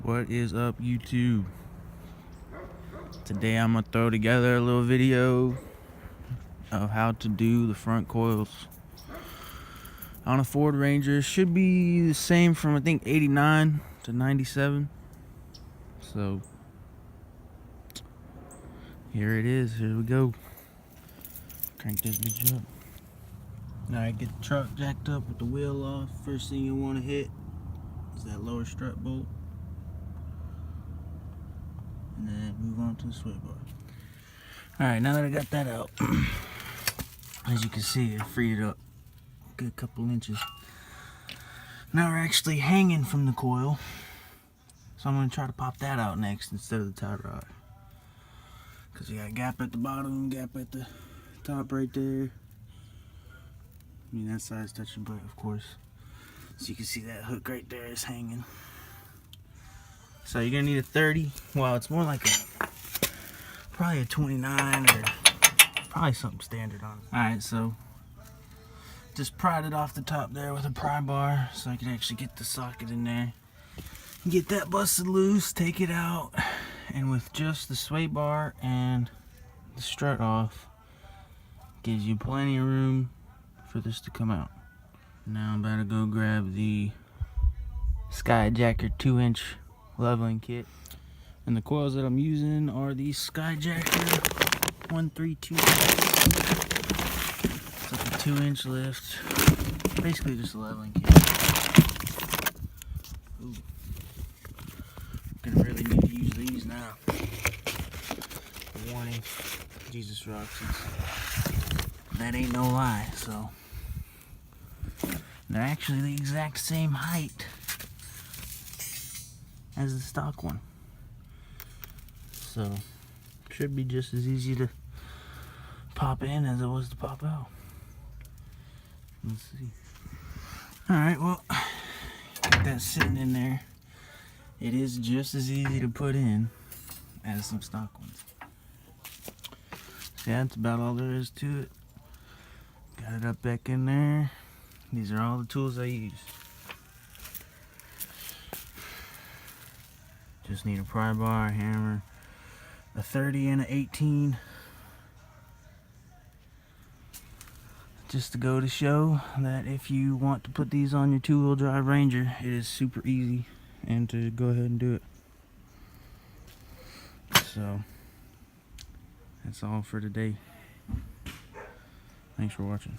What is up, YouTube? Today I'm gonna throw together a little video of how to do the front coils on a Ford Ranger. Should be the same from I think 89 to 97. So here it is. Here we go. Crank this bitch up. Alright, get the truck jacked up with the wheel off. First thing you want to hit is that lower strut bolt. And then move on to the sway bar. Alright, now that I got that out, as you can see, I freed it up a good couple inches. Now we're actually hanging from the coil, so I'm going to try to pop that out next instead of the tie rod. Because you got a gap at the bottom, gap at the top right there. I mean, that side's touching butt, of course. So you can see that hook right there is hanging. So you're gonna need a 30. Well, it's more like probably a 29 or probably something standard on it. Alright, so just pried it off the top there with a pry bar so I can actually get the socket in there. Get that busted loose, take it out, and with just the sway bar and the strut off, gives you plenty of room for this to come out. Now I'm about to go grab the Skyjacker 2-inch leveling kit, and the coils that I'm using are the Skyjacker 132. It's like a 2-inch lift, basically just a leveling kit. Ooh. Gonna really need to use these now. Warning, Jesus rocks. That ain't no lie. So they're actually the exact same height as the stock one, so should be just as easy to pop in as it was to pop out. Let's see. Alright, well, got that sitting in there. It is just as easy to put in as some stock ones. So yeah, that's about all there is to it. Got it up back in there. These are all the tools I use. Just need a pry bar, a hammer, a 30 and an 18. Just to go to show that if you want to put these on your 2-wheel drive Ranger, it is super easy and to go ahead and do it. So that's all for today. Thanks for watching.